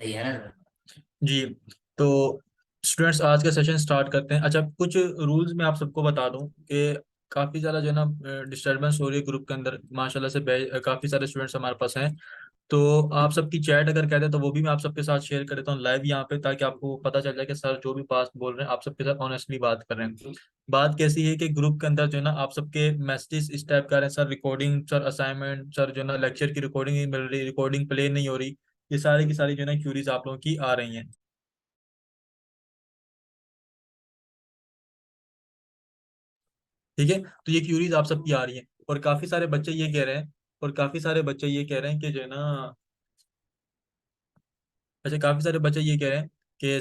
सही है ना। जी। तो स्टूडेंट्स आज का सेशन स्टार्ट करते हैं। अच्छा, कुछ रूल्स मैं आप सबको बता दूं कि काफ़ी ज़्यादा जो है ना डिस्टर्बेंस हो रही है ग्रुप के अंदर। माशाल्लाह से काफ़ी सारे स्टूडेंट्स हमारे पास हैं। तो आप सबकी चैट अगर कहते हैं तो वो भी मैं आप सबके साथ शेयर कर देता हूँ लाइव यहाँ पे, ताकि आपको पता चल जाए कि सर जो भी बात बोल रहे हैं आप सबके साथ ऑनेस्टली बात कर रहे हैं। बात कैसी है कि ग्रुप के अंदर जो है ना आप सबके मैसेजेस इस टाइप का आ रहे हैं, sir recording, sir assignment, sir जो है ना लेक्चर की रिकॉर्डिंग नहीं मिल रही, रिकॉर्डिंग प्ले नहीं हो रही। ये सारी की सारी जो है ना क्यूरीज आप लोगों की आ रही हैं। ठीक है, तो ये क्यूरीज आप सबकी आ रही हैं। और काफी सारे बच्चे ये कह रहे हैं, और काफी सारे बच्चे ये कह रहे हैं कि जो है ना, अच्छा काफी सारे बच्चे ये कह रहे हैं कि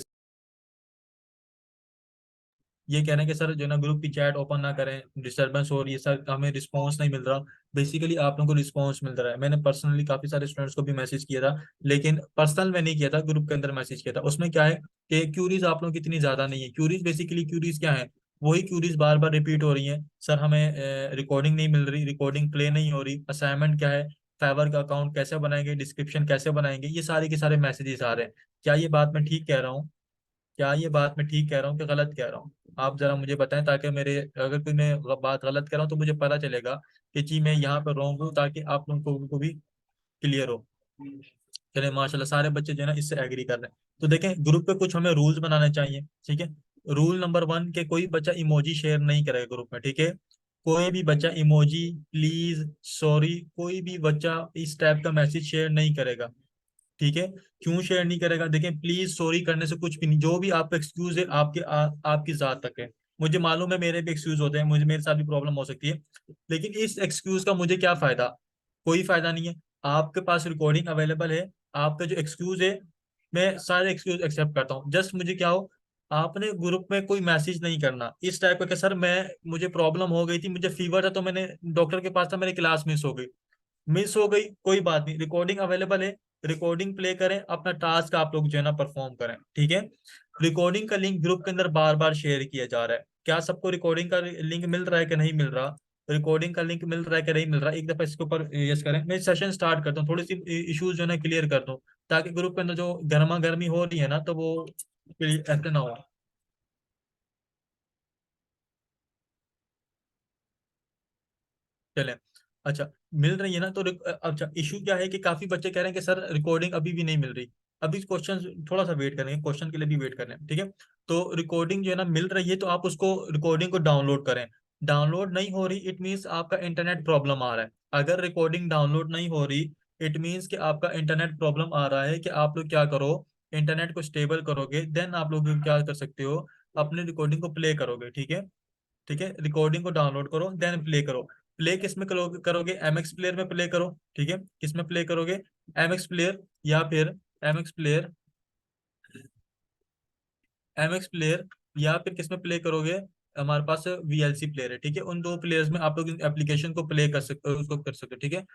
ये कह रहे हैं कि सर जो है ना ग्रुप की चैट ओपन ना करें, डिस्टरबेंस हो रही है सर, हमें रिस्पांस नहीं मिल रहा। बेसिकली आप लोगों को रिस्पांस मिल रहा है। मैंने पर्सनली काफी सारे स्टूडेंट्स को भी मैसेज किया था, लेकिन पर्सनल में नहीं किया था, ग्रुप के अंदर मैसेज किया था। उसमें क्या है कि क्यूरीज आप लोगों की इतनी ज्यादा नहीं है। क्यूरीज बेसिकली क्यूरीज क्या है, वही क्यूरीज बार बार रिपीट हो रही हैं। सर हमें रिकॉर्डिंग नहीं मिल रही, रिकॉर्डिंग प्ले नहीं हो रही, असाइनमेंट क्या है, फाइवर का अकाउंट कैसे बनाएंगे, डिस्क्रिप्शन कैसे बनाएंगे, ये सारे के सारे मैसेजेस आ रहे हैं। क्या ये बात मैं ठीक कह रहा हूँ? क्या ये बात मैं ठीक कह रहा हूँ कि गलत कह रहा हूँ? आप जरा मुझे बताएं, ताकि मेरे अगर कोई मैं बात गलत कर रहा हूँ तो मुझे पता चलेगा कि जी मैं यहाँ पर रॉन्ग हूँ, ताकि आप लोगों को भी क्लियर हो। चले माशाल्लाह सारे बच्चे जो है ना इससे एग्री कर रहे हैं। तो देखें, ग्रुप पे कुछ हमें रूल्स बनाने चाहिए। ठीक है, रूल नंबर 1 के कोई बच्चा इमोजी शेयर नहीं करेगा ग्रुप में। ठीक है, कोई भी बच्चा इमोजी, प्लीज, सॉरी, कोई भी बच्चा इस टाइप का मैसेज शेयर नहीं करेगा। ठीक है, क्यों शेयर नहीं करेगा? देखें, प्लीज सॉरी करने से कुछ भी नहीं, जो भी आपका एक्सक्यूज है आपकी जात तक है। मुझे मालूम है मेरे भी एक्सक्यूज होते हैं, मुझे मेरे साथ भी प्रॉब्लम हो सकती है, लेकिन इस एक्सक्यूज का मुझे क्या फायदा? कोई फायदा नहीं है। आपके पास रिकॉर्डिंग अवेलेबल है, आपका जो एक्सक्यूज है, मैं सारे एक्सक्यूज एक्सेप्ट करता हूँ। जस्ट मुझे क्या हो, आपने ग्रुप में कोई मैसेज नहीं करना इस टाइप का कि सर मैं, मुझे प्रॉब्लम हो गई थी, मुझे फीवर था तो मैंने डॉक्टर के पास था, मेरी क्लास मिस हो गई। मिस हो गई कोई बात नहीं, रिकॉर्डिंग अवेलेबल है, रिकॉर्डिंग प्ले करें, अपना टास्क आप लोग जो है ना परफॉर्म करें। ठीक है, रिकॉर्डिंग का लिंक ग्रुप के अंदर बार बार शेयर किया जा रहा है। क्या सबको रिकॉर्डिंग का लिंक मिल रहा है कि नहीं मिल रहा? रिकॉर्डिंग का लिंक मिल रहा है कि नहीं मिल रहा? एक दफा इसके ऊपर यस करें। मैं सेशन स्टार्ट करता हूँ, थोड़ी सी इश्यूज जो है ना क्लियर कर दूँ, ताकि ग्रुप के अंदर जो गर्मा गर्मी हो रही है ना, तो वो ऐसे ना हो। चले, अच्छा, मिल रही है ना? तो अच्छा, इशू क्या है कि काफी बच्चे कह रहे हैं कि सर रिकॉर्डिंग अभी भी नहीं मिल रही। अभी क्वेश्चन थोड़ा सा वेट करेंगे, क्वेश्चन के लिए भी वेट कर रहे हैं। ठीक है, तो रिकॉर्डिंग जो है ना मिल रही है, तो आप उसको रिकॉर्डिंग को डाउनलोड करें। डाउनलोड नहीं हो रही, इट मीन्स आपका इंटरनेट प्रॉब्लम आ रहा है। अगर रिकॉर्डिंग डाउनलोड नहीं हो रही, इट मीन्स कि आपका इंटरनेट प्रॉब्लम आ रहा है। कि आप लोग क्या करो, इंटरनेट को स्टेबल करोगे, देन आप लोग क्या कर सकते हो, अपनी रिकॉर्डिंग को प्ले करोगे। ठीक है, ठीक है, रिकॉर्डिंग को डाउनलोड करो, देन प्ले करो। प्ले किस में करोगे? एम एक्स प्लेयर में प्ले करो। ठीक है, किस में प्ले करोगे? एम एक्स प्लेयर, या फिर M X player, M X player, या फिर किस में प्ले करोगे? हमारे पास वीएलसी प्लेयर है। ठीक है, उन दो प्लेयर्स में आप लोग एप्लीकेशन को प्ले कर सकते हो, उसको कर सकते हो। ठीक है,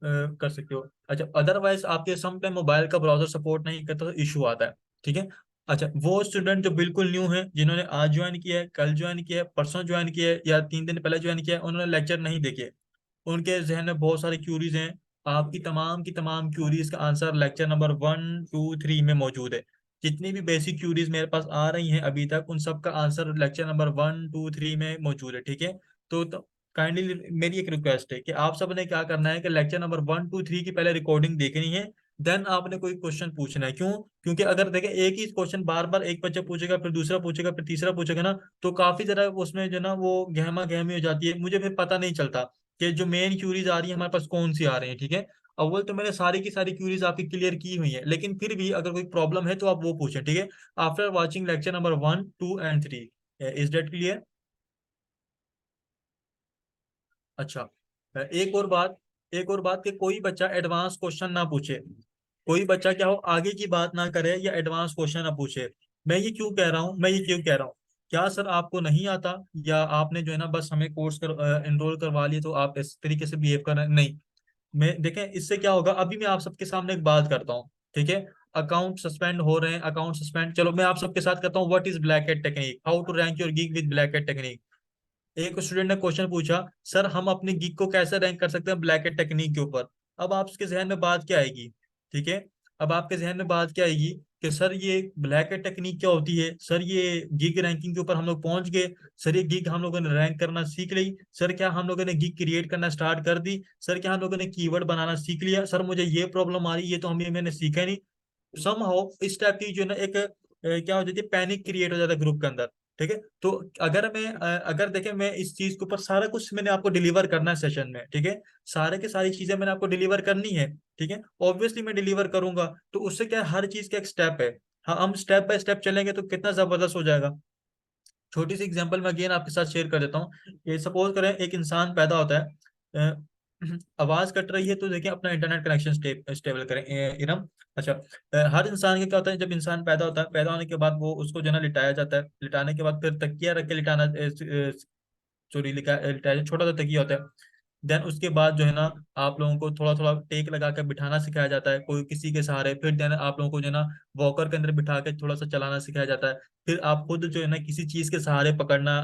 कर सकते हो। अच्छा, अदरवाइज आपके सम टाइम मोबाइल का ब्राउजर सपोर्ट नहीं करता तो इशू आता है। ठीक है, अच्छा, वो स्टूडेंट जो बिल्कुल न्यू है, जिन्होंने आज ज्वाइन किया है, कल ज्वाइन किया है, परसों ज्वाइन किया है, या 3 दिन पहले ज्वाइन किया है, उन्होंने लेक्चर नहीं देखे, उनके जहन में बहुत सारी क्यूरीज हैं। आपकी तमाम की तमाम क्यूरीज का आंसर लेक्चर नंबर 1, 2, 3 में मौजूद है। जितनी भी बेसिक क्यूरीज मेरे पास आ रही हैं अभी तक, उन सब का आंसर लेक्चर नंबर 1, 2, 3 में मौजूद है। ठीक है, तो काइंडली मेरी एक रिक्वेस्ट है कि आप सब ने क्या करना है कि लेक्चर नंबर 1, 2, 3 की पहले रिकॉर्डिंग देखनी है, देन आपने कोई क्वेश्चन पूछना है। क्यों? क्योंकि अगर देखें एक ही क्वेश्चन बार बार एक बच्चा पूछेगा, फिर दूसरा पूछेगा, फिर तीसरा पूछेगा ना, तो काफी जरा उसमें जो ना वो गहमा गहमी हो जाती है, मुझे फिर पता नहीं चलता कि जो मेन क्यूरीज आ रही है हमारे पास कौन सी आ रही है। ठीक है, अव्वल तो मैंने सारी की सारी क्यूरीज आपकी क्लियर की हुई है, लेकिन फिर भी अगर कोई प्रॉब्लम है तो आप वो पूछें। ठीक है, after watching lecture number 1, 2 and 3, is that clear? अच्छा, एक और बात कि कोई बच्चा एडवांस क्वेश्चन ना पूछे। कोई बच्चा क्या हो, आगे की बात ना करे या एडवांस क्वेश्चन ना पूछे। मैं ये क्यों कह रहा हूँ? क्या सर आपको नहीं आता, या आपने जो है ना बस हमें कोर्स एनरोल करवा लिए तो आप इस तरीके से बिहेव कर रहे हैं? नहीं। मैं देखें इससे क्या होगा, अभी मैं आप सबके सामने एक बात करता हूँ। ठीक है, अकाउंट सस्पेंड हो रहे हैं, अकाउंट सस्पेंड, चलो मैं आप सबके साथ करता हूँ, what is black hat technique, how to rank your gig with black hat technique. एक स्टूडेंट ने क्वेश्चन पूछा, सर हम अपनी गिग को कैसे रैंक कर सकते हैं ब्लैक एट टेक्निक के ऊपर? अब आप उसके जहन में बात क्या आएगी? ठीक है, अब आपके जहन में बात क्या आएगी कि सर ये ब्लैक हैट टेक्निक क्या होती है, सर ये गिग रैंकिंग के ऊपर हम लोग पहुंच गए, सर ये गिग हम लोगों ने रैंक करना सीख ली, सर क्या हम लोगों ने गिग क्रिएट करना स्टार्ट कर दी, सर क्या हम लोगों ने कीवर्ड बनाना सीख लिया, सर मुझे ये प्रॉब्लम आ रही है, ये तो मैंने सीखा ही नहीं। समहाउ इस टाइप की जो है ना एक क्या हो जाती है, पैनिक क्रिएट हो जाता है ग्रुप के अंदर। ठीक है, तो अगर देखें, मैं इस चीज के ऊपर सारा कुछ मैंने आपको डिलीवर करना है सेशन में, ठीक है, सारे के सारी चीजें मैंने आपको डिलीवर करनी है, ठीक है, ऑब्वियसली मैं डिलीवर करूंगा, तो उससे क्या है, हर चीज का एक स्टेप है। हाँ, हम स्टेप बाय स्टेप चलेंगे तो कितना जबरदस्त हो जाएगा। छोटी सी एग्जांपल मैं अगेन आपके साथ शेयर कर देता हूँ। ये सपोज करें एक इंसान पैदा होता है, आवाज कट रही है, तो देखिए अपना इंटरनेट कनेक्शन स्टेबल करें, इरम। अच्छा, हर इंसान के क्या होता है, जब इंसान पैदा होता है, पैदा होने के बाद वो उसको जो है ना लिटाया जाता है, लिटाने के बाद फिर तकिया रख के लिटाना, सॉरी, लिटाया, छोटा सा तकिया होता है। देन उसके बाद जो है ना आप लोगों को थोड़ा थोड़ा टेक लगा कर बिठाना सिखाया जाता है, कोई किसी के सहारे, फिर देन आप लोगों को जो है ना वॉकर के अंदर बिठा के थोड़ा सा चलाना सिखाया जाता है। फिर आप खुद जो है ना किसी चीज के सहारे पकड़ना,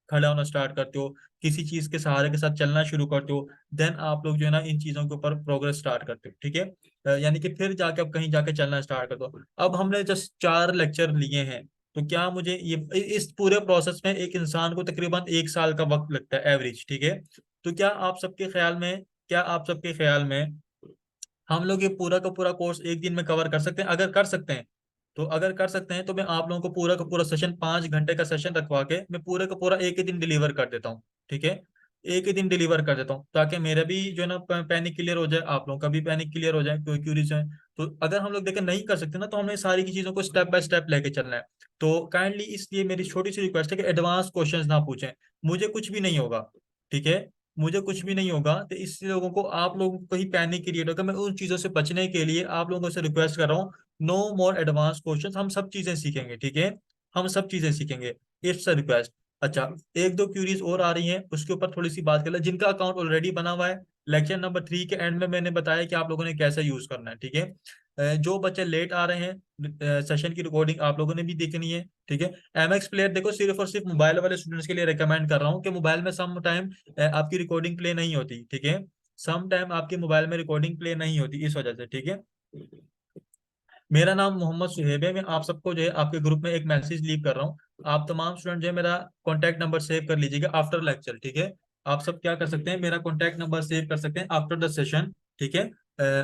खड़ा होना स्टार्ट करते हो, किसी चीज के सहारे के साथ चलना शुरू करते हो। देन आप लोग जो है ना इन चीजों के ऊपर प्रोग्रेस स्टार्ट करते हो, ठीक है। यानी कि फिर जाके अब कहीं जाके चलना स्टार्ट कर दो। अब हमने जस्ट 4 लेक्चर लिए हैं, तो क्या मुझे ये इस पूरे प्रोसेस में एक इंसान को तकरीबन 1 साल का वक्त लगता है एवरेज, ठीक है। तो क्या आप सबके ख्याल में हम लोग ये पूरा का पूरा कोर्स एक दिन में कवर कर सकते हैं? अगर कर सकते हैं, तो मैं आप लोगों को पूरा का पूरा सेशन, 5 घंटे का सेशन रखवा के मैं पूरा का पूरा एक ही दिन डिलीवर कर देता हूँ, ठीक है। एक ही दिन डिलीवर कर देता हूँ, ताकि मेरा भी जो है ना पैनिक क्लियर हो जाए, आप लोगों का भी पैनिक क्लियर हो जाए, कोई क्यूरीज है। तो अगर हम लोग देखें नहीं कर सकते ना, तो हमें सारी की चीजों को स्टेप बाय स्टेप लेके चलना है। तो काइंडली इसलिए मेरी छोटी सी रिक्वेस्ट है कि एडवांस क्वेश्चंस ना पूछें, मुझे कुछ भी नहीं होगा, ठीक है, मुझे कुछ भी नहीं होगा, तो इस लोगों को, आप लोगों को ही पैनिक क्रिएट होगा। मैं उन चीजों से बचने के लिए आप लोगों से रिक्वेस्ट कर रहा हूँ, नो मोर एडवांस क्वेश्चंस, हम सब चीजें सीखेंगे, ठीक है, हम सब चीजें सीखेंगे, इट्स अ रिक्वेस्ट। अच्छा, एक दो क्यूरीज और आ रही हैं, उसके ऊपर थोड़ी सी बात कर ले, जिनका अकाउंट ऑलरेडी बना हुआ है। लेक्चर नंबर 3 के एंड में मैंने बताया कि आप लोगों ने कैसे यूज करना है, ठीक है। जो बच्चे लेट आ रहे हैं, सेशन की रिकॉर्डिंग आप लोगों ने भी देखनी है, ठीक है। एमएक्स प्लेयर देखो, सिर्फ और सिर्फ मोबाइल वाले स्टूडेंट्स के लिए रिकमेंड कर रहा हूँ कि मोबाइल में सम टाइम आपकी रिकॉर्डिंग प्ले नहीं होती, ठीक है, सम टाइम आपके मोबाइल में रिकॉर्डिंग प्ले नहीं होती, इस वजह से, ठीक है। मेरा नाम मोहम्मद सुहेब है, मैं आप सबको जो है आपके ग्रुप में एक मैसेज लीव कर रहा हूँ। आप तमाम स्टूडेंट जो है मेरा कॉन्टैक्ट नंबर सेव कर लीजिएगा आफ्टर लेक्चर, ठीक है। आप सब क्या कर सकते हैं, मेरा कॉन्टैक्ट नंबर सेव कर सकते हैं आफ्टर द सेशन, ठीक है।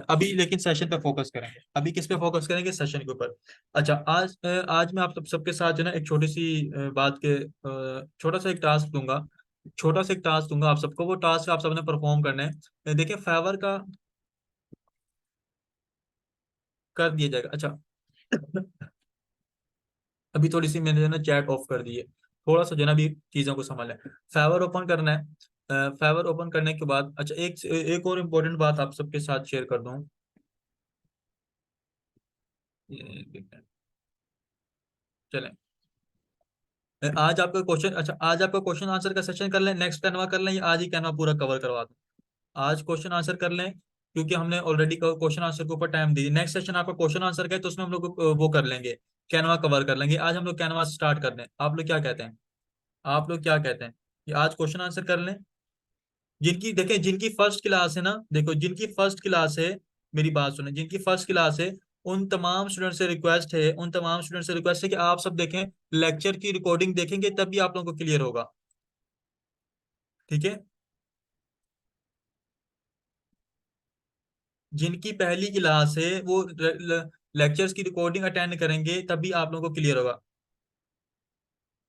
अभी लेकिन सेशन पे फोकस करेंगे, अभी किस पे फोकस करेंगे, सेशन के ऊपर। अच्छा, आज मैं आप सबके साथ जो है ना एक छोटी सी बात के छोटा सा एक टास्क दूंगा, छोटा सा एक टास्क दूंगा आप सबको, वो टास्क आप सबने परफॉर्म करना है। देखिए फेवर का कर दिया जाएगा। अच्छा, अभी थोड़ी सी मैंने जो है ना चैट ऑफ कर दी है, थोड़ा सा जो है ना अभी चीजों को संभालना है। फेवर ओपन करना है। फेवर ओपन करने के बाद, अच्छा, एक एक और इम्पोर्टेंट बात आप सबके साथ शेयर कर दूं। चलें, आज आपका क्वेश्चन, अच्छा, आज आपका क्वेश्चन आंसर का सेशन कर लें, नेक्स्ट कैनवा कर लें, या आज ही कैनवा पूरा कवर करवा दूं? आज क्वेश्चन आंसर कर लें, क्योंकि हमने ऑलरेडी क्वेश्चन आंसर के ऊपर टाइम दी। नेक्स्ट सेशन आपका क्वेश्चन आंसर का है, तो उसमें हम लोग वो कर लेंगे, कैनवा कवर कर लेंगे। आज हम लोग कैनवा स्टार्ट कर लें, आप लोग क्या कहते हैं? आप लोग क्या कहते हैं कि आज क्वेश्चन आंसर कर लें? जिनकी देखें, जिनकी फर्स्ट क्लास है ना, देखो जिनकी फर्स्ट क्लास है, मेरी बात सुने, जिनकी फर्स्ट क्लास है, उन तमाम स्टूडेंट से रिक्वेस्ट है, उन तमाम स्टूडेंट से रिक्वेस्ट है कि आप सब देखें, लेक्चर की रिकॉर्डिंग देखेंगे तब भी आप लोगों को क्लियर होगा, ठीक है। जिनकी पहली क्लास है वो लेक्चर्स की रिकॉर्डिंग अटेंड करेंगे तभी आप लोगों को क्लियर होगा।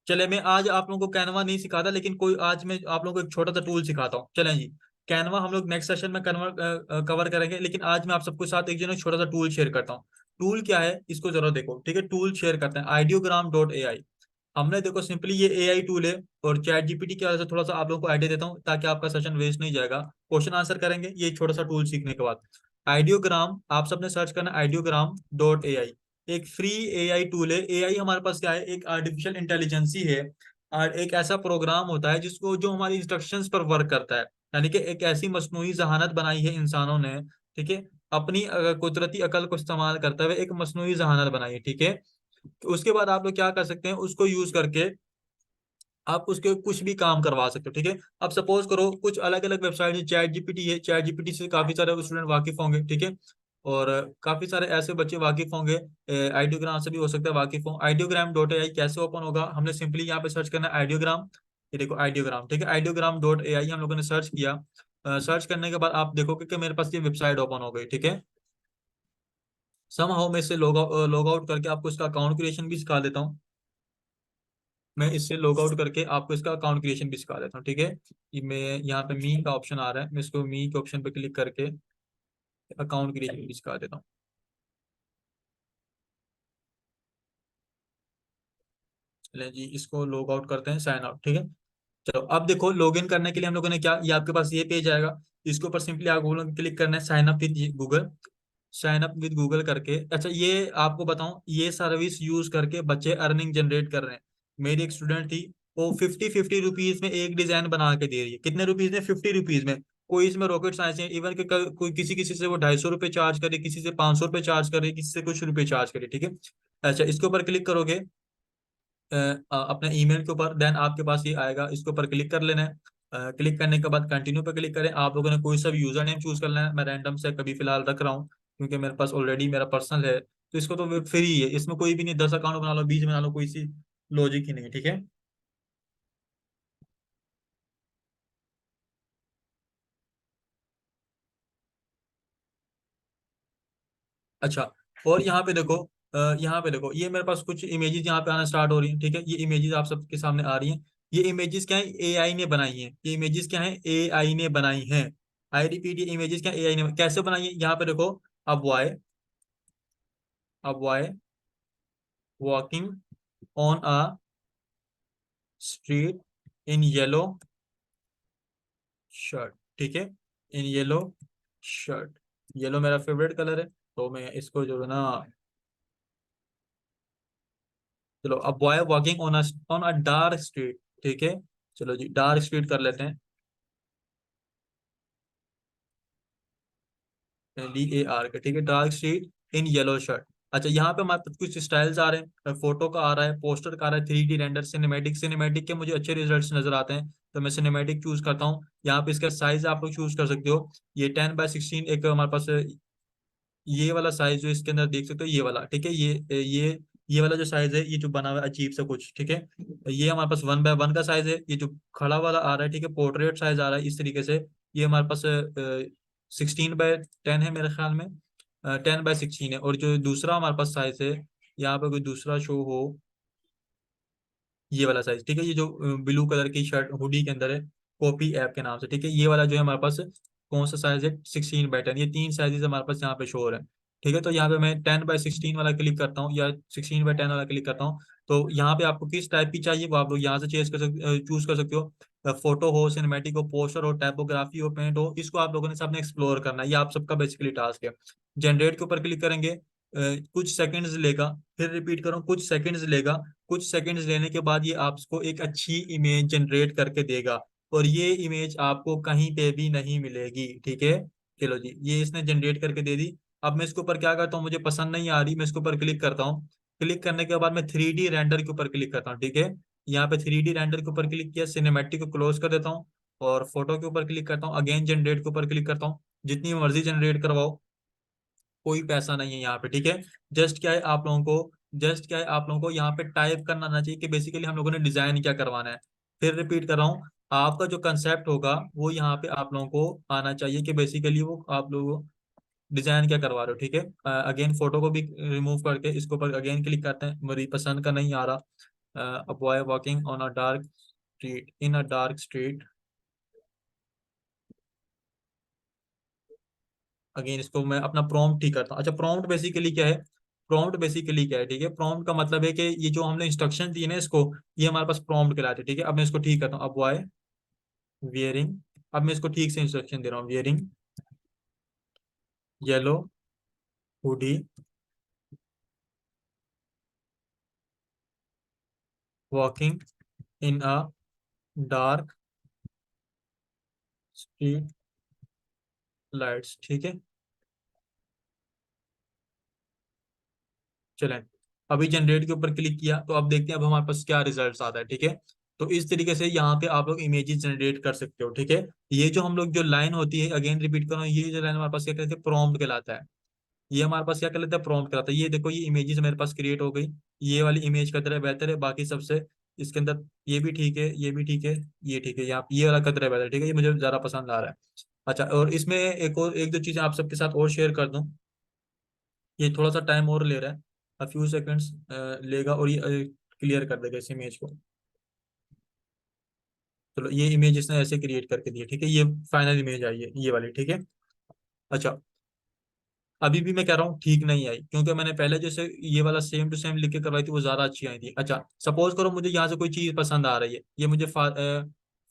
चले, मैं आज आप लोगों को कैनवा नहीं सिखाता, लेकिन कोई आज मैं आप लोगों को एक छोटा सा टूल सिखाता हूँ, चलें जी। कैनवा हम लोग नेक्स्ट सेशन में कवर करेंगे, लेकिन आज मैं आप सबके साथ एक जो है छोटा सा टूल शेयर करता हूँ। टूल क्या है, इसको जरा देखो, ठीक है। टूल शेयर करते हैं, ideogram.ai। हमने देखो सिंपली ये एआई टूल है, और चैट जीपीटी की वजह से थोड़ा सा आप लोगों को आइडिया देता हूँ, ताकि आपका सेशन वेस्ट नहीं जाएगा। क्वेश्चन आंसर करेंगे ये छोटा सा टूल सीखने के बाद। आइडियोग्राम, आप सबने सर्च करना ideogram.ai। एक फ्री एआई टूल है। एआई हमारे पास क्या है, एक आर्टिफिशियल इंटेलिजेंसी है, और एक ऐसा प्रोग्राम होता है जिसको, जो हमारी इंस्ट्रक्शंस पर वर्क करता है। यानी कि एक ऐसी मसनूई जहानत बनाई है इंसानों ने, ठीक है, अपनी कुदरती अकल को इस्तेमाल करते हुए एक मसनूई जहानत बनाई है, ठीक है। तो उसके बाद आप लोग क्या कर सकते हैं, उसको यूज करके आप उसके कुछ भी काम करवा सकते हो, ठीक है। अब सपोज करो कुछ अलग अलग वेबसाइट, चैट जीपीटी है, चैट जीपीटी से काफी सारे स्टूडेंट वाकिफ होंगे, ठीक है। और काफी सारे ऐसे बच्चे वाकिफ होंगे, आइडियोग्राम से भी हो सकता है वाकिफ हो। आइडियोग्राम डॉट ए आई कैसे ओपन होगा, हमने सिंपली यहाँ पे सर्च करना है आइडियोग्राम। ये देखो आइडियोग्राम, ठीक है, आइडियोग्राम डॉट ए आई हम लोगों ने सर्च किया। सर्च करने के बाद आप देखोगे कि मेरे पास ये वेबसाइट ओपन हो गई, ठीक है। सम हाउ मैं इससे लॉग आउट करके आपको इसका अकाउंट क्रिएशन भी सिखा देता हूँ। मैं इससे लॉग आउट करके आपको इसका अकाउंट क्रिएशन भी सिखा देता हूँ, ठीक है। ये मैं यहाँ पे मी का ऑप्शन आ रहा है, मैं इसको मी के ऑप्शन पे क्लिक करके अकाउंट क्रिएशन भी सिखा देता हूँ। चलिए जी, इसको लॉग आउट करते हैं, साइन आउट, ठीक है। चलो अब देखो, लॉगिन करने के लिए हम लोगों ने क्या, ये आपके पास ये पेज आएगा। इसके ऊपर सिंपली आप गूगल क्लिक करना है, sign up with Google. Sign up with Google करके, अच्छा ये आपको बताऊं, ये सर्विस यूज करके बच्चे अर्निंग जनरेट कर रहे हैं। मेरी एक स्टूडेंट थी, वो 50-50 रुपीज में एक डिजाइन बना के दे रही है। कितने रुपीज में? 50 रुपीज में। कोई इसमें रॉकेट साइंस है, इवन के कोई किसी किसी से वो 250 रुपये चार्ज करे, किसी से 500 रुपये चार्ज करे, किसी से कुछ रुपये चार्ज करे, ठीक है। अच्छा इसके ऊपर क्लिक करोगे, अपने ईमेल के ऊपर, देन आपके पास ये आएगा, इसके ऊपर क्लिक कर लेना है। क्लिक करने के बाद कंटिन्यू पे क्लिक करें। आप लोगों ने कोई सा भी यूजर नेम चूज कर लेना है, मैं रैंडम से कभी फिलहाल रख रहा हूँ क्योंकि मेरे पास ऑलरेडी मेरा पर्सनल है, तो इसको तो फ्री है, इसमें कोई भी नहीं, 10 अकाउंट बना लो, 20 बना लो, कोई सी लॉजिक ही नहीं है, ठीक है। अच्छा, और यहाँ पे देखो, यहाँ पे देखो, ये मेरे पास कुछ इमेजेस यहाँ पे आना स्टार्ट हो रही हैं, ठीक है। ये इमेजेस आप सबके सामने आ रही हैं। ये इमेजेस क्या है, एआई ने बनाई हैं। ये इमेजेस क्या है, एआई ने बनाई हैं। आई रिपीट, ये इमेजेस क्या एआई ने कैसे बनाई है, यहाँ पे देखो। अब वाई, अब why walking on a street in yellow shirt, ठीक है, इन येलो शर्ट। येलो मेरा फेवरेट कलर है, तो मैं इसको जो है ना, चलो अब boy walking on a dark street, ठीक है। चलो जी, डार्क स्ट्रीट कर लेते हैं, DAR के, ठीक है, dark street in yellow shirt. अच्छा यहाँ पे हमारे पास कुछ स्टाइल्स आ रहे हैं, फोटो का आ रहा है, पोस्टर का आ रहा है, 3D रेंडर, सिनेमैटिक। सिनेमैटिक के मुझे अच्छे रिजल्ट्स नजर आते हैं, तो मैं सिनेमैटिक चूज करता हूँ। यहाँ पे इसका साइज आप लोग चूज कर सकते हो। ये 10x16 एक हमारे पास ये वाला साइज जो इसके अंदर देख सकते हो, ये वाला, ठीक है। ये वाला जो साइज है, ये जो बना हुआ है अजीब सा कुछ, ठीक है। ये हमारे पास 1x1 का साइज है। ये जो खड़ा वाला आ रहा है, ठीक है, पोर्ट्रेट साइज आ रहा है इस तरीके से। ये हमारे पास 16x10 है मेरे ख्याल में, 10x16 है। और जो दूसरा हमारे पास साइज है, यहाँ पे कोई दूसरा शो हो, ये वाला साइज, ठीक है। ये जो ब्लू कलर की शर्ट हुडी के अंदर है, कॉपी ऐप के नाम से, ठीक है। ये वाला जो है हमारे पास कौन सा साइज है, 16x10। ये तीन साइजेस हमारे पास यहाँ पे शो हो रहे हैं, ठीक है। तो यहाँ पे मैं 10x16 वाला क्लिक करता हूँ या 16x10 वाला क्लिक करता हूँ। तो यहाँ पे आपको किस टाइप की चाहिए वो आप लोग यहाँ से चूज कर सकते हो। फोटो हो, सिनेमेटिक हो, पोस्टर हो, टाइपोग्राफी हो, पेंट हो, इसको आप लोगों ने सबने एक्सप्लोर करना है। ये आप सबका बेसिकली टास्क है। जनरेट के ऊपर क्लिक करेंगे, कुछ सेकंड्स लेगा, फिर रिपीट करो, कुछ सेकंड्स लेगा। कुछ सेकंड्स लेने के बाद ये आपको एक अच्छी इमेज जनरेट करके देगा, और ये इमेज आपको कहीं पे भी नहीं मिलेगी, ठीक है। चलो जी, ये इसने जनरेट करके दे दी। अब मैं इसके ऊपर क्या करता हूँ, मुझे पसंद नहीं आ रही, मैं इसके ऊपर क्लिक करता हूँ। क्लिक करने के बाद मैं 3D रेंडर के ऊपर क्लिक करता हूँ, ठीक है। यहाँ पे 3D रेंडर के ऊपर क्लिक किया, सिनेमेटिक को क्लोज कर देता हूँ, और फोटो के ऊपर क्लिक करता हूँ, अगेन जनरेट के ऊपर क्लिक करता हूँ। जितनी मर्जी जनरेट करवाओ, कोई पैसा नहीं है यहाँ पे, ठीक है। जस्ट क्या है, आप लोगों को यहाँ पे टाइप करना आना चाहिए कि बेसिकली हम लोगों ने डिजाइन क्या करवाना है। फिर रिपीट कर रहा हूँ, आपका जो कंसेप्ट होगा वो यहाँ पे आप लोगों को आना चाहिए कि बेसिकली वो आप लोगों डिजाइन क्या करवा रहे हो, ठीक है। अगेन फोटो को भी रिमूव करके इसके ऊपर अगेन क्लिक करते हैं, मेरी पसंद का नहीं आ रहा। A boy walking on a dark street in a dark street. Again इसको मैं अपना प्रॉम्प्ट ठीक करता हूँ। अच्छा, प्रॉम्प्ट बेसिकली क्या है, प्रॉम्प्ट बेसिकली क्या है, ठीक है। प्रॉम्प्ट का मतलब है कि ये जो हमने इंस्ट्रक्शन दिए ना इसको, ये हमारे पास प्रॉम्प्ट कहलाते हैं, ठीक है। अब मैं इसको ठीक करता हूँ, अब वाई वियरिंग, अब मैं इसको ठीक से इंस्ट्रक्शन दे रहा हूँ, wearing yellow hoodie walking in a dark street lights, ठीक है। चलें, अभी जनरेट के ऊपर क्लिक किया, तो अब देखते हैं अब हमारे पास क्या रिजल्ट आता है, ठीक है। तो इस तरीके से यहाँ पे आप लोग इमेजेस जनरेट कर सकते हो, ठीक है। ये जो हम लोग जो लाइन होती है, अगेन रिपीट करो, ये जो लाइन हमारे पास क्या कहते हैं, प्रॉम्प्ट कहलाता है। ये हमारे पास क्या कर लेता है, प्रॉम्प्ट कराता है। ये देखो ये इमेजेस मेरे पास क्रिएट हो गई, ये वाली इमेज का तरह बेहतर है बाकी सबसे, इसके अंदर ये भी ठीक है, ये भी ठीक है, ये ठीक है, यहाँ ये वाला का तरह बेहतर है, ठीक है, ये मुझे ज्यादा पसंद आ रहा है। अच्छा, और इसमें एक और एक दो चीजें आप सबके साथ और शेयर कर दूं। ये थोड़ा सा टाइम और ले रहा है, अ फ्यू सेकंड्स लेगा, और ये क्लियर कर देगा इस इमेज को। चलो, ये इमेज इसने ऐसे क्रिएट करके दी है, ठीक है, ये फाइनल इमेज आई है ये वाली, ठीक है। अच्छा, अभी भी मैं कह रहा हूँ ठीक नहीं आई, क्योंकि मैंने पहले जैसे ये वाला सेम टू सेम लिख के करवाई थी, वो ज्यादा अच्छी आई थी। अच्छा, सपोज करो मुझे यहाँ से कोई चीज पसंद आ रही है, ये मुझे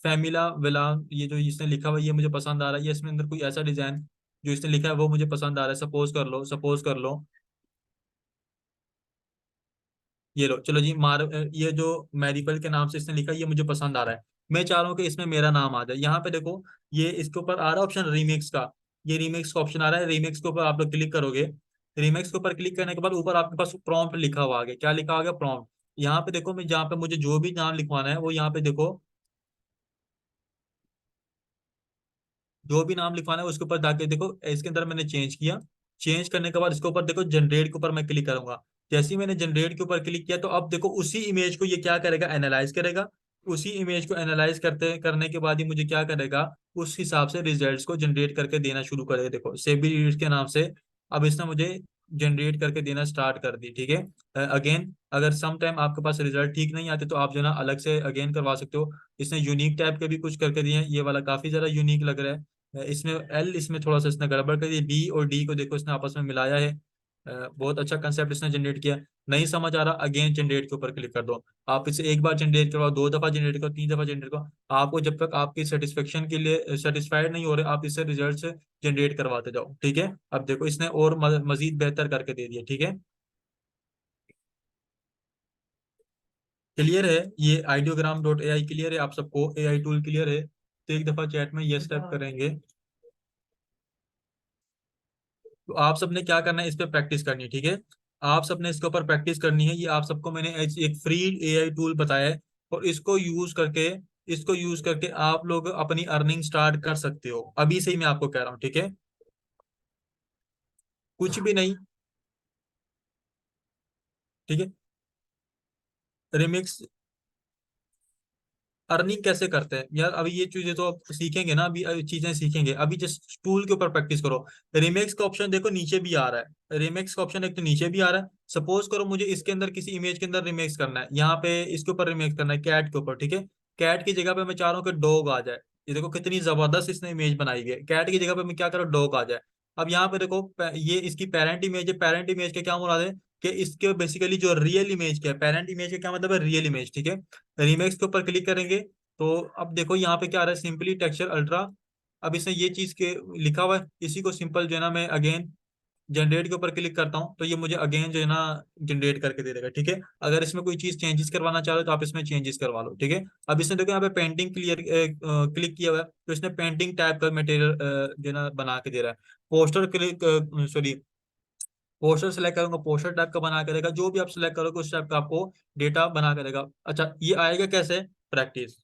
फैमिला विला, ये जो इसने लिखा हुआ है ये मुझे पसंद आ रहा है, ये इसमें अंदर कोई ऐसा डिजाइन जो इसने लिखा है वो मुझे पसंद आ रहा है, सपोज कर लो, ये लो, चलो जी, ये जो मैरिपल के नाम से इसने लिखा ये मुझे पसंद आ रहा है। मैं चाह रहा हूँ कि इसमें मेरा नाम आ जाए। यहाँ पे देखो, ये इसके ऊपर आ रहा है ऑप्शन रीमिक्स का, ये रीमिक्स का ऑप्शन आ रहा है, रीमिक्स के ऊपर आप लोग क्लिक करोगे। रीमिक्स के ऊपर क्लिक करने के बाद ऊपर आपके पास प्रॉम्प्ट लिखा हुआ आ गया, क्या लिखा आ गया, प्रॉम्प्ट। यहाँ पे देखो, मैं जहाँ पे मुझे जो भी नाम लिखवाना है वो यहाँ पे देखो, जो भी नाम लिखवाना है उसके ऊपर जाके देखो, इसके अंदर मैंने चेंज किया। चेंज करने के बाद इसके ऊपर देखो जनरेट के ऊपर मैं क्लिक करूंगा। जैसे ही मैंने जनरेट के ऊपर क्लिक किया तो अब देखो उसी इमेज को ये क्या करेगा, एनालाइज करेगा। उसी इमेज को एनालाइज करते करने के बाद ही मुझे क्या करेगा, उस हिसाब से रिजल्ट्स को जनरेट करके देना शुरू करेगा। देखो सेबी के नाम से अब इसने मुझे जनरेट करके देना स्टार्ट कर दी, ठीक है। अगेन, अगर सम टाइम आपके पास रिजल्ट ठीक नहीं आते तो आप जो है ना अलग से अगेन करवा सकते हो। इसने यूनिक टाइप के भी कुछ करके दिए हैं, ये वाला काफी ज्यादा यूनिक लग रहा है। इसमें एल, इसमें थोड़ा सा इसने गड़बड़ कर दी, बी और डी को देखो इसने आपस में मिलाया है। बहुत अच्छा कंसेप्ट इसने जनरेट किया। नहीं समझ आ रहा, अगेन जनरेट के ऊपर क्लिक कर दो। आप इसे एक बार जनरेट करवाओ, दो दफा जनरेट करो, तीन दफा जनरेट करो, आपको जब तक आपकी सेटिस्फेक्शन के लिए सेटिस्फाइड नहीं हो रहे आप इससे रिजल्ट जनरेट करवाते जाओ, ठीक है। अब देखो इसने और मजीद बेहतर करके दे दिया, ठीक है। क्लियर है, ये ideogram dot A I clear है, आप सबको ए आई टूल क्लियर है, तो एक दफा चैट में यस टाइप करेंगे। तो आप सबने क्या करना है, इस पे प्रैक्टिस करनी है, ठीक है। आप सबने इसके ऊपर प्रैक्टिस करनी है। ये आप सबको मैंने एक फ्री एआई टूल बताया है, और इसको यूज करके आप लोग अपनी अर्निंग स्टार्ट कर सकते हो, अभी से ही मैं आपको कह रहा हूँ, ठीक है। कुछ भी नहीं, ठीक है। रिमिक्स अर्निंग कैसे करते हैं यार, अभी ये चीजें तो आप सीखेंगे ना, अभी चीजें सीखेंगे, अभी जस्ट टूल के ऊपर प्रैक्टिस करो। रिमेक्स का ऑप्शन देखो नीचे भी आ रहा है, रिमेक्स का ऑप्शन एक तो नीचे भी आ रहा है। सपोज करो मुझे इसके अंदर किसी इमेज के अंदर रिमेक्स करना है, यहाँ पे इसके ऊपर रिमेक्स करना है कैट के ऊपर, ठीक है। कैट की जगह पे मैं चाह रहा हूँ कि डॉग आ जाए। ये देखो कितनी जबरदस्त इसने इमेज बनाई हुई है, कैट की जगह पे मैं क्या करूँ, डॉग आ जाए। अब यहाँ पे देखो ये इसकी पेरेंट इमेज है, पेरेंट इमेज के क्या मुराद है, कि इसके बेसिकली जो रियल इमेज क्या है, पेरेंट इमेज का क्या मतलब है, रियल इमेज, ठीक है। रिमेक्स के ऊपर क्लिक करेंगे तो अब देखो यहाँ पे क्या आ रहा है, सिंपली टेक्सचर अल्ट्रा। अब इसने ये चीज के लिखा हुआ है, इसी को सिंपल जो है ना मैं अगेन जनरेट के ऊपर क्लिक करता हूँ तो ये मुझे अगेन जो है ना जनरेट करके दे देगा, ठीक है। अगर इसमें कोई चीज चेंजेस करवाना चाह रहे हो तो आप इसमें चेंजेस करवा लो, ठीक है। अब इसने देखो यहाँ पे पेंटिंग क्लियर क्लिक किया हुआ है, तो इसने पेंटिंग टाइप का मटेरियल जो है ना बना के दे रहा है। Poster click, sorry, poster select करूंगा, पोस्टर टाइप का बना के देगा, जो भी आप सेलेक्ट करोगे उस टाइप का आपको डेटा बना के देगा। अच्छा, ये आएगा कैसे, प्रैक्टिस।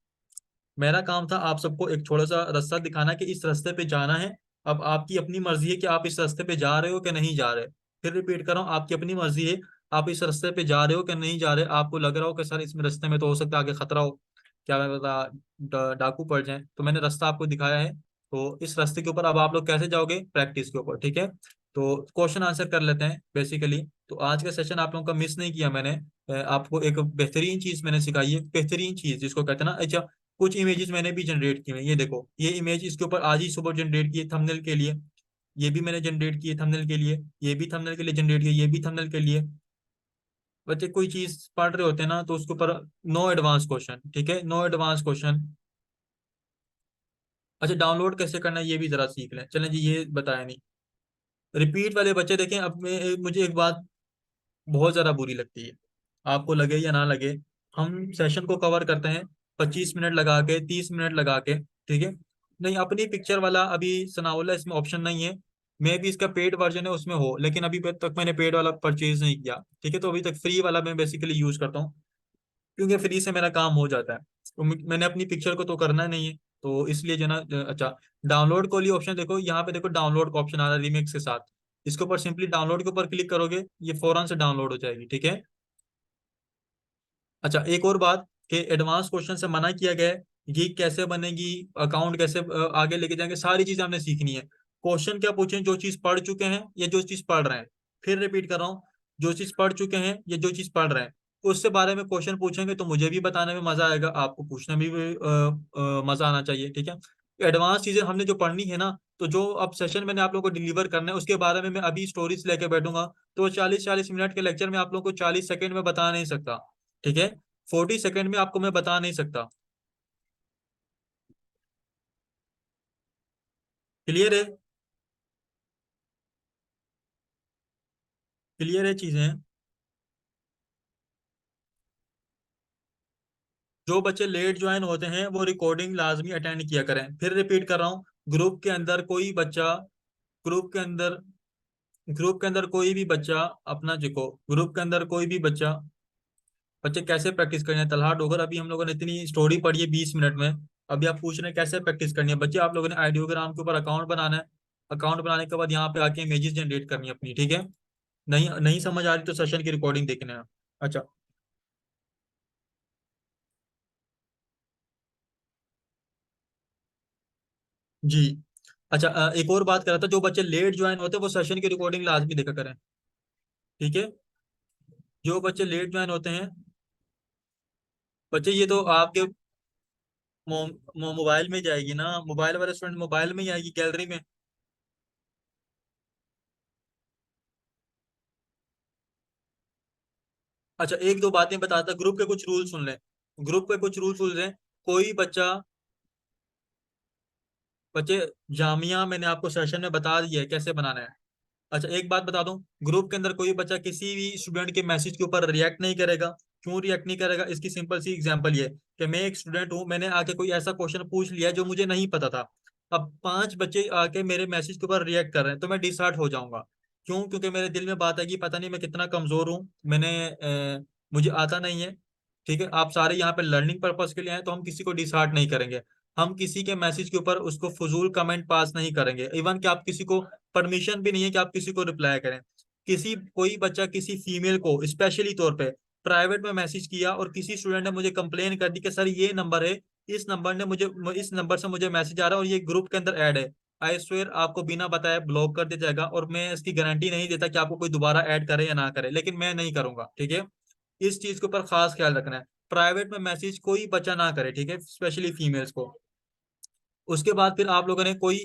मेरा काम था आप सबको एक थोड़ा सा रास्ता दिखाना कि इस रास्ते पे जाना है। अब आपकी अपनी मर्जी है कि आप इस रास्ते पे जा रहे हो कि नहीं जा रहे। फिर रिपीट कर रहा हूँ, आपकी अपनी मर्जी है, आप इस रास्ते पे जा रहे हो कि नहीं जा रहे। आपको लग रहा हो कि सर इस रास्ते में तो हो सकता है आगे खतरा हो, क्या मैं बता, डाकू पड़ जाए, तो मैंने रास्ता आपको दिखाया है। तो इस रास्ते के ऊपर अब आप लोग कैसे जाओगे, प्रैक्टिस के ऊपर, ठीक है। तो क्वेश्चन आंसर कर लेते हैं बेसिकली। तो आज का सेशन आप लोगों का मिस नहीं किया मैंने। आपको एक बेहतरीन चीज मैंने सिखाई है, बेहतरीन चीज जिसको कहते हैं ना। अच्छा, कुछ इमेजेस मैंने भी जनरेट किए हैं, ये देखो ये इमेज इसके ऊपर आज ही सुबह जनरेट किए थंबनेल के लिए। ये भी मैंने जनरेट किए थंबनेल के लिए, ये भी थंबनेल के लिए जनरेट किए, ये भी थंबनेल के लिए। बच्चे कोई चीज पढ़ रहे होते हैं ना तो उसके ऊपर नो एडवांस क्वेश्चन, ठीक है, नो एडवांस क्वेश्चन। अच्छा, डाउनलोड कैसे करना है ये भी जरा सीख लें, चलें जी, ये बताया नहीं। रिपीट वाले बच्चे देखें, अब मुझे एक बात बहुत ज्यादा बुरी लगती है, आपको लगे या ना लगे। हम सेशन को कवर करते हैं 25 मिनट लगा के, 30 मिनट लगा के, ठीक है। नहीं, अपनी पिक्चर वाला अभी सनाउल्ला इसमें ऑप्शन नहीं है। मे भी इसका पेड वर्जन है उसमें हो, लेकिन अभी तक मैंने पेड वाला परचेज नहीं किया, ठीक है। तो अभी तक फ्री वाला मैं बेसिकली यूज करता हूँ, क्योंकि फ्री से मेरा काम हो जाता है। तो मैंने अपनी पिक्चर को तो करना नहीं है, तो इसलिए जो है ना अच्छा, डाउनलोड को लिए ऑप्शन देखो, यहाँ पे देखो डाउनलोड का ऑप्शन आ रहा है रिमिक्स के साथ। इसके ऊपर सिंपली डाउनलोड के ऊपर क्लिक करोगे, ये फौरन से डाउनलोड हो जाएगी, ठीक है। अच्छा, एक और बात कि एडवांस क्वेश्चन से मना किया गया है। गीक कैसे बनेगी, अकाउंट कैसे आगे लेके जाएंगे, सारी चीजें हमने सीखनी है। क्वेश्चन क्या पूछें, जो चीज पढ़ चुके हैं या जो चीज पढ़ रहे हैं। फिर रिपीट कर रहा हूँ, जो चीज पढ़ चुके हैं या जो चीज पढ़ रहे हैं, उससे बारे में क्वेश्चन पूछेंगे तो मुझे भी बताने में मजा आएगा, आपको पूछने में भी मजा आना चाहिए, ठीक है। एडवांस चीजें हमने जो पढ़नी है ना, तो जो अब सेशन मैंने आप लोगों को डिलीवर करना है उसके बारे में मैं अभी स्टोरीज लेके बैठूंगा, तो 40-40 मिनट के लेक्चर में आप लोगों को 40 सेकंड में बता नहीं सकता, ठीक है। 40 सेकंड में आपको मैं बता नहीं सकता। क्लियर है? क्लियर है चीजें? जो बच्चे लेट ज्वाइन होते हैं वो रिकॉर्डिंग लाजमी अटेंड किया करें। फिर रिपीट कर रहा हूँ, ग्रुप के अंदर कोई बच्चा ग्रुप के अंदर ग्रुप के अंदर कोई भी बच्चा अपना देखो, ग्रुप के अंदर कोई भी बच्चा, बच्चे कैसे प्रैक्टिस करनी है तलहा डोगर, अभी हम लोगों ने इतनी स्टोरी पढ़ी है 20 मिनट में। अभी आप पूछ रहे हैं कैसे प्रैक्टिस करनी है, बच्चे आप लोगों ने आइडियोग्राम के ऊपर अकाउंट बनाना है। अकाउंट बनाने के बाद यहाँ पे आके इमेजेस जनरेट करनी है अपनी, ठीक है। नहीं नहीं समझ आ रही तो सेशन की रिकॉर्डिंग देखना है। अच्छा जी। अच्छा, एक और बात कर रहा था, जो बच्चे लेट ज्वाइन होते हैं वो सेशन की रिकॉर्डिंग लाजमी देखा करें, ठीक है। जो बच्चे लेट ज्वाइन होते हैं, बच्चे ये तो आपके मोबाइल में जाएगी ना, मोबाइल वाले स्टूडेंट मोबाइल में ही आएगी गैलरी में। अच्छा, एक दो बातें बताता, ग्रुप के कुछ रूल सुन लें। ग्रुप के कुछ रूल सुन लें। कोई बच्चा, बच्चे जामिया मैंने आपको सेशन में बता दिया है कैसे बनाना है। अच्छा, एक बात बता दूं, ग्रुप के अंदर कोई बच्चा किसी भी स्टूडेंट के मैसेज के ऊपर रिएक्ट नहीं करेगा। क्यों रिएक्ट नहीं करेगा, इसकी सिंपल सी एग्जांपल ये है कि मैं एक स्टूडेंट हूं, मैंने आके कोई ऐसा क्वेश्चन पूछ लिया जो मुझे नहीं पता था। अब 5 बच्चे आके मेरे मैसेज के ऊपर रिएक्ट कर रहे हैं तो मैं डिसहार्ट हो जाऊंगा। क्यों? क्योंकि मेरे दिल में बात है कि पता नहीं मैं कितना कमजोर हूँ, मुझे आता नहीं है, ठीक है। आप सारे यहाँ पे लर्निंग पर्पज के लिए आए तो हम किसी को डिसहार्ट नहीं करेंगे। हम किसी के मैसेज के ऊपर उसको फजूल कमेंट पास नहीं करेंगे, इवन कि आप किसी को परमिशन भी नहीं है कि आप किसी को रिप्लाई करें। किसी कोई बच्चा किसी फीमेल को स्पेशली तौर पे प्राइवेट में मैसेज किया और किसी स्टूडेंट ने मुझे कंप्लेन कर दी कि सर ये नंबर है, इस नंबर से मुझे मैसेज आ रहा है और ये ग्रुप के अंदर ऐड है, आई स्वेयर आपको बिना बताए ब्लॉक कर दिया जाएगा। और मैं इसकी गारंटी नहीं देता कि आपको कोई दोबारा ऐड करे या ना करे, लेकिन मैं नहीं करूंगा, ठीक है। इस चीज के ऊपर खास ख्याल रखना है, प्राइवेट में मैसेज कोई बच्चा ना करे, ठीक है, स्पेशली फीमेल्स को। उसके बाद फिर आप लोगों ने कोई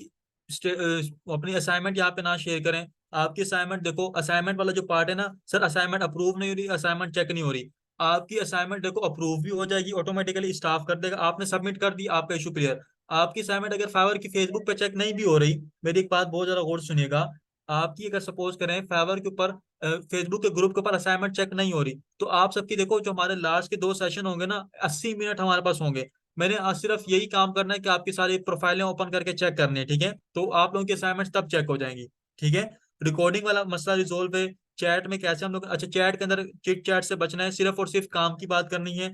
अपनी असाइनमेंट यहाँ पे ना शेयर करें। आपकी असाइनमेंट देखो, असाइनमेंट वाला जो पार्ट है ना, सर असाइनमेंट अप्रूव नहीं हो रही, असाइनमेंट चेक नहीं हो रही, आपकी असाइनमेंट देखो अप्रूव भी हो जाएगी ऑटोमेटिकली, स्टाफ कर देगा, आपने सबमिट कर दी, आपका इशू क्लियर। आपकी असाइनमेंट अगर फाइवर की फेसबुक पे चेक नहीं भी हो रही, मेरी एक बात बहुत ज्यादा गौर से सुनिएगा, आपकी अगर सपोज करें फाइवर के ऊपर, फेसबुक के ग्रुप के ऊपर असाइनमेंट चेक नहीं हो रही, तो आप सबकी देखो जो हमारे लास्ट के 2 सेशन होंगे ना, 80 मिनट हमारे पास होंगे। मैंने आज सिर्फ यही काम करना है कि आपकी सारी प्रोफाइलें ओपन करके चेक करनी है, ठीक है। तो आप लोगों की असाइनमेंट तब चेक हो जाएंगी, ठीक है। रिकॉर्डिंग वाला मसला रिजोल्व है। चैट में कैसे हम लोग, अच्छा चैट के अंदर चिट चैट से बचना है, सिर्फ और सिर्फ काम की बात करनी है।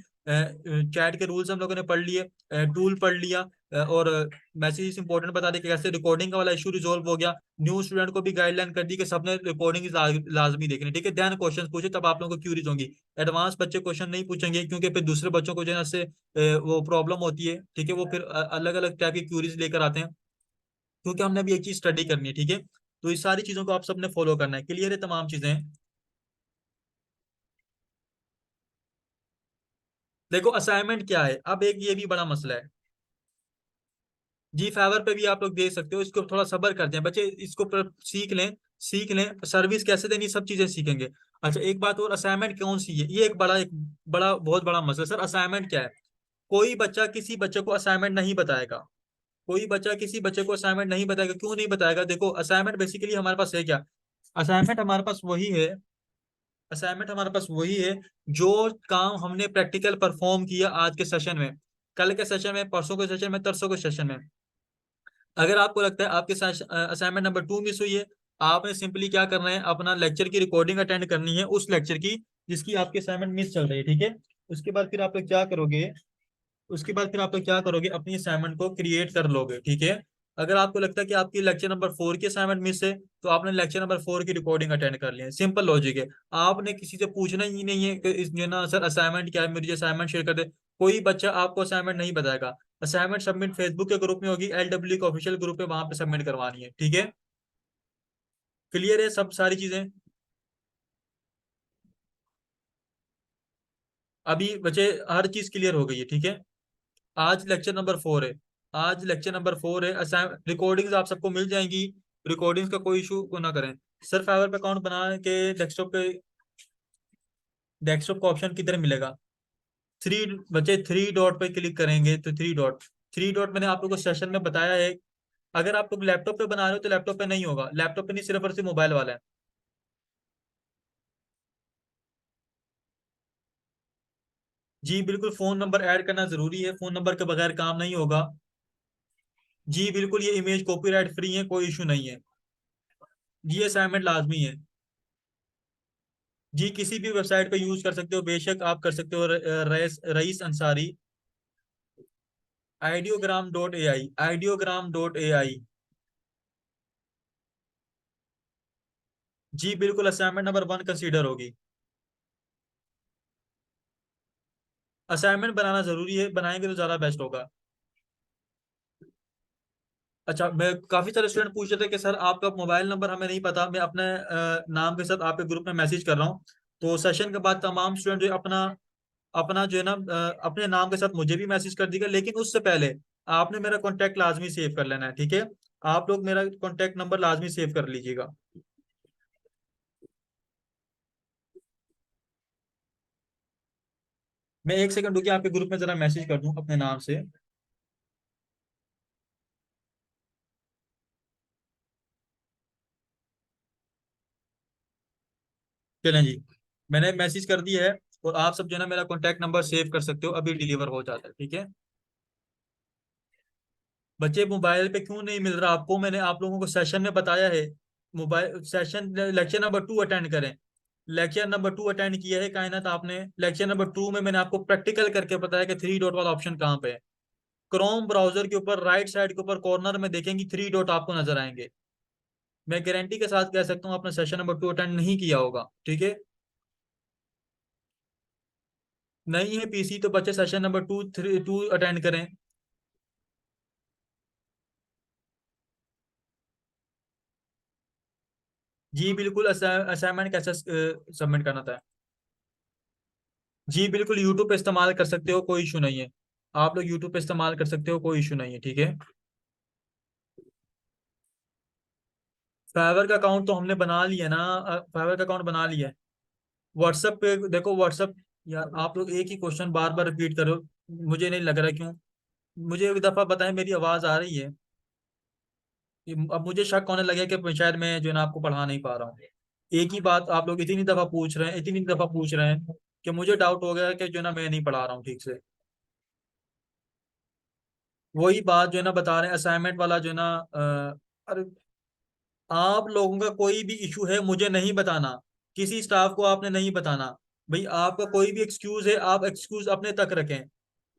चैट के रूल्स हम लोगों ने पढ़ लिए, टूल पढ़ लिया, और मैसेज इंपॉर्टेंट बता दिया कि कैसे रिकॉर्डिंग का वाला इशू रिजोल्व हो गया। न्यू स्टूडेंट को भी गाइडलाइन कर दी कि सबने रिकॉर्डिंग लाजमी देखनी, ठीक है। ध्यान क्वेश्चन पूछे तब आप लोगों को क्यूरीज होंगी। एडवांस बच्चे क्वेश्चन नहीं पूछेंगे क्योंकि फिर दूसरे बच्चों को जो है इससे वो प्रॉब्लम होती है, ठीक है। वो फिर अलग अलग टाइप की क्यूरीज लेकर आते हैं, क्योंकि हमने अभी एक चीज स्टडी करनी है, ठीक है। तो इस सारी चीजों को आप सबने फॉलो करना है, क्लियर है तमाम चीजें? देखो असाइनमेंट क्या है, अब एक ये भी बड़ा मसला है। जी फाइवर पे भी आप लोग देख सकते हो, इसको थोड़ा सब्र करते हैं बच्चे, इसको सीख लें, सीख लें सर्विस कैसे देनी, सब चीजें सीखेंगे। अच्छा, एक बात और, असाइनमेंट कौन सी है, ये एक बड़ा बहुत बड़ा मसला है। सर असाइनमेंट क्या है? कोई बच्चा किसी बच्चे को असाइनमेंट नहीं बताएगा। कोई बच्चा किसी बच्चे को असाइनमेंट नहीं बताएगा, क्यों नहीं बताएगा? देखो असाइनमेंट बेसिकली हमारे पास है क्या? असाइनमेंट हमारे पास वही है, असाइनमेंट हमारे पास वही है जो काम हमने प्रैक्टिकल परफॉर्म किया आज के सेशन में, कल के सेशन में, परसों के सेशन में, तरसों के सेशन में। अगर आपको लगता है आपके असाइनमेंट नंबर 2 मिस हुई है, आपने सिंपली क्या करना है, अपना लेक्चर की रिकॉर्डिंग अटेंड करनी है उस लेक्चर की जिसकी आपकी असाइनमेंट मिस चल रही है, ठीक है। उसके बाद फिर आप लोग क्या करोगे, उसके बाद फिर आप लोग क्या करोगे, अपनी असाइनमेंट को क्रिएट कर लोगे, ठीक है। अगर आपको लगता है कि आपकी लेक्चर नंबर 4 की असाइनमेंट मिस है, तो आपने लेक्चर नंबर 4 की रिकॉर्डिंग अटेंड कर लिया है। सिंपल लॉजिक है। आपने किसी से पूछना ही नहीं है कि इस जो ना सर असाइनमेंट क्या है, मुझे असाइनमेंट शेयर कर दे। कोई बच्चा आपको असाइनमेंट नहीं बताएगा। असाइनमेंट सबमिट फेसबुक के ग्रुप में होगी, LW के ऑफिशियल ग्रुप है, वहां पे सबमिट करवानी है। ठीक है, क्लियर है सब सारी चीजें। अभी बच्चे हर चीज क्लियर हो गई है। ठीक है, आज लेक्चर नंबर 4 है। आज लेक्चर नंबर 4 है। असाइन रिकॉर्डिंग्स आप सबको मिल जाएंगी। रिकॉर्डिंग्स का कोई इशू को ना करें। सर फाइवर पे अकाउंट बना के डेस्कटॉप का ऑप्शन किधर मिलेगा? थ्री, बच्चे 3 डॉट पे क्लिक करेंगे तो 3 डॉट मैंने आप लोगों को सेशन में बताया है। अगर आप लोग लैपटॉप पे बना रहे हो तो लैपटॉप पे नहीं होगा, लैपटॉप पे नहीं, सिर्फ और सिर्फ मोबाइल वाला है। जी बिल्कुल, फोन नंबर ऐड करना जरूरी है, फोन नंबर के बगैर काम नहीं होगा। जी बिल्कुल, ये इमेज कॉपीराइट फ्री है, कोई इशू नहीं है। जी असाइनमेंट लाजमी है। जी किसी भी वेबसाइट पे यूज कर सकते हो, बेशक आप कर सकते हो। रईस अंसारी, आइडियोग्राम.ai, आइडियोग्राम.ai। जी बिल्कुल, असाइनमेंट नंबर 1 कंसीडर होगी। असाइनमेंट बनाना जरूरी है, बनाएंगे तो ज्यादा बेस्ट होगा। अच्छा, मैं काफी सारे स्टूडेंट पूछ रहे थे कि सर आपका मोबाइल नंबर हमें नहीं पता। मैं अपने नाम के साथ आपके ग्रुप में मैसेज कर रहा हूँ। तो सेशन के बाद तमाम स्टूडेंट जो है अपना अपना जो है ना अपने नाम के साथ मुझे भी मैसेज कर दीजिएगा, लेकिन उससे पहले आपने मेरा कॉन्टैक्ट लाजमी सेव कर लेना है। ठीक है, आप लोग मेरा कॉन्टैक्ट नंबर लाजमी सेव कर लीजिएगा। मैं एक सेकंड रुकिए, आपके ग्रुप में जरा मैसेज कर दूं अपने नाम से। चलें जी, मैंने मैसेज कर दिया है। और आप सब जो है ना मेरा कॉन्टैक्ट नंबर सेव कर सकते हो, अभी डिलीवर हो जाता है। ठीक है बच्चे, मोबाइल पे क्यों नहीं मिल रहा आपको? मैंने आप लोगों को सेशन में बताया है। Mobile session lecture number 2 attend करें। लेक्चर नंबर 2 अटेंड किया है कायनात आपने? लेक्चर नंबर 2 में मैंने आपको प्रैक्टिकल करके बताया कि 3 डॉट वाला ऑप्शन कहाँ पे है। क्रोम ब्राउजर के ऊपर राइट साइड के ऊपर कॉर्नर में देखेंगी 3 डॉट आपको नजर आएंगे। मैं गारंटी के साथ कह सकता हूँ आपने सेशन नंबर 2 अटेंड नहीं किया होगा। ठीक है, नहीं है पीसी तो बच्चे सेशन नंबर 2 अटेंड करें। जी बिल्कुल, असाइनमेंट कैसे सबमिट करना था? जी बिल्कुल, यूट्यूब पे इस्तेमाल कर सकते हो, कोई इशू नहीं है। आप लोग यूट्यूब पे इस्तेमाल कर सकते हो, कोई इशू नहीं है। ठीक है, फाइवर का अकाउंट तो हमने बना लिया ना। फाइवर का अकाउंट बना लिया है। व्हाट्सएप पे देखो, व्हाट्सएप। यार आप लोग एक ही क्वेश्चन बार बार रिपीट करो, मुझे नहीं लग रहा क्यों। मुझे एक दफा बताएं, मेरी आवाज आ रही है? अब मुझे शक होने लगे कि शायद मैं जो है ना आपको पढ़ा नहीं पा रहा हूँ। एक ही बात आप लोग इतनी दफा पूछ रहे हैं, इतनी दफा पूछ रहे हैं कि मुझे डाउट हो गया कि जो है ना मैं नहीं पढ़ा रहा हूँ ठीक से। वही बात जो है ना बता रहे हैं, असाइनमेंट वाला जो है ना अरे, आप लोगों का कोई भी इशू है मुझे नहीं बताना। किसी स्टाफ को आपने नहीं बताना। भाई आपका कोई भी एक्सक्यूज है, आप एक्सक्यूज अपने तक रखें।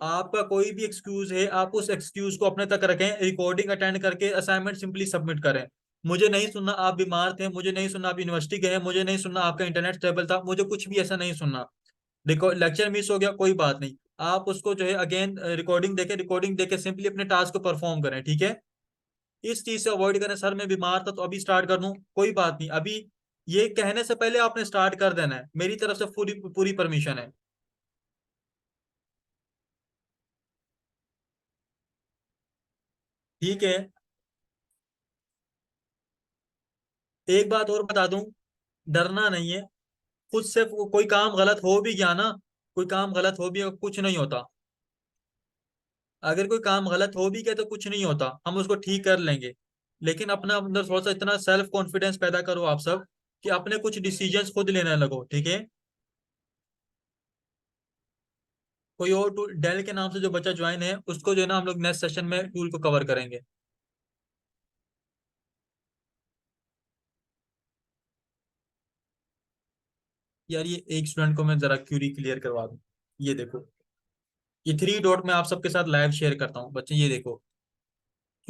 आपका कोई भी एक्सक्यूज है, आप उस एक्सक्यूज को अपने तक रखें। रिकॉर्डिंग अटेंड करके असाइनमेंट सिंपली सबमिट करें। मुझे नहीं सुनना आप बीमार थे, मुझे नहीं सुनना आप यूनिवर्सिटी गए, मुझे नहीं सुनना आपका इंटरनेट स्टेबल था, मुझे कुछ भी ऐसा नहीं सुनना। देखो लेक्चर मिस हो गया, कोई बात नहीं। आप उसको जो है अगेन रिकॉर्डिंग देके सिंपली अपने टास्क को परफॉर्म करें। ठीक है, इस चीज से अवॉइड करें। सर मैं बीमार था तो अभी स्टार्ट कर दूं, कोई बात नहीं। अभी ये कहने से पहले आपने स्टार्ट कर देना है, मेरी तरफ से पूरी पूरी परमिशन है। ठीक है, एक बात और बता दूं, डरना नहीं है। खुद से कोई काम गलत हो भी गया ना, कोई काम गलत हो भी गया, कुछ नहीं होता। अगर कोई काम गलत हो भी गया तो कुछ नहीं होता, हम उसको ठीक कर लेंगे। लेकिन अपना अंदर थोड़ा सा इतना सेल्फ कॉन्फिडेंस पैदा करो आप सब, कि अपने कुछ डिसीजंस खुद लेने लगो। ठीक है, कोई और टूल डेल के नाम से जो बच्चा ज्वाइन है उसको जो है ना हम लोग नेक्स्ट सेशन में टूल को कवर करेंगे। यार ये एक स्टूडेंट को मैं जरा क्यूरी क्लियर करवा दूं। ये देखो, ये 3 डॉट में आप सबके साथ लाइव शेयर करता हूँ बच्चे, ये देखो।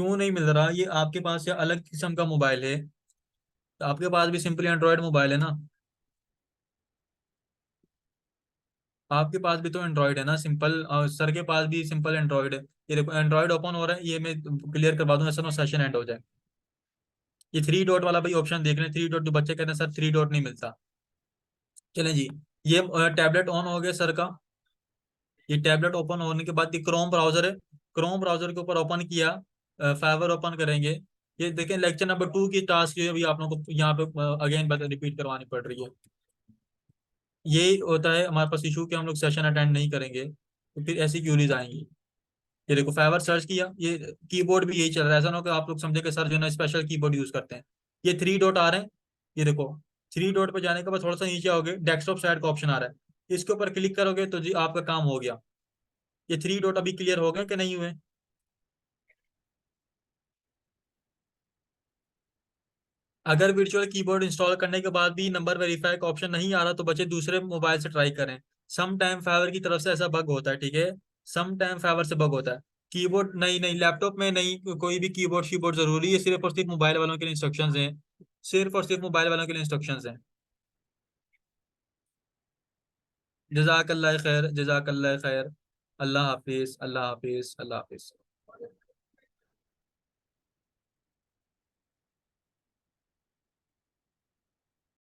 क्यों नहीं मिल रहा? ये आपके पास या अलग किस्म का मोबाइल है? तो आपके पास भी सिंपली एंड्रॉयड मोबाइल है ना? आपके पास भी तो एंड्रॉयड है ना सिंपल, सर के पास भी सिंपल एंड्रॉयड है। ये देखो एंड्रॉयड ओपन हो रहा है, ये मैं क्लियर करवा दूंगा सर, सेशन एंड हो जाए। ये थ्री डॉट वाला भाई ऑप्शन देख रहे हैं, थ्री डॉट, जो बच्चे कहते हैं सर थ्री डॉट नहीं मिलता। चलें जी, ये टैबलेट ऑन हो गया सर का। ये टैबलेट ओपन होने के बाद ये क्रोम ब्राउजर है, क्रोम ब्राउजर के ऊपर ओपन किया, फाइवर ओपन करेंगे। ये देखें लेक्चर नंबर 2 की टास्क जो है अभी आप लोगों को यहाँ पे अगेन रिपीट करवानी पड़ रही है। यही होता है हमारे पास इशू कि हम लोग सेशन अटेंड नहीं करेंगे तो फिर ऐसी क्यूरीज आएंगी। ये देखो फाइवर सर्च किया, ये कीबोर्ड भी यही चल रहा है, ऐसा ना हो कि आप लोग समझे कि सर जो है ना स्पेशल कीबोर्ड यूज करते हैं। ये थ्री डॉट आ रहे हैं, ये देखो थ्री डॉट पे जाने के बाद थोड़ा सा नीचे आओगे, डेस्कटॉप साइड का ऑप्शन आ रहा है, इसके ऊपर क्लिक करोगे तो जी आपका काम हो गया। ये थ्री डॉट अभी क्लियर हो गए कि नहीं हुए? अगर वर्चुअल कीबोर्ड इंस्टॉल करने के बाद भी नंबर वेरीफाई का ऑप्शन नहीं आ रहा तो बच्चे दूसरे मोबाइल से ट्राई करें। सम टाइम फाइवर की तरफ से ऐसा बग होता है, ठीक है, सम टाइम फाइवर से बग होता है। कीबोर्ड नहीं, नहीं लैपटॉप में नहीं, कोई भी कीबोर्ड शीबोर्ड जरूरी है, सिर्फ और सिर्फ मोबाइल वालों के लिए इंस्ट्रक्शंस हैं, सिर्फ और सिर्फ मोबाइल वालों के लिए इंस्ट्रक्शंस हैं। जजाकल्ला खैर, जजाकल्ला खैर। अल्लाह हाफिज, अल्लाह हाफिज, अल्लाह हाफिज।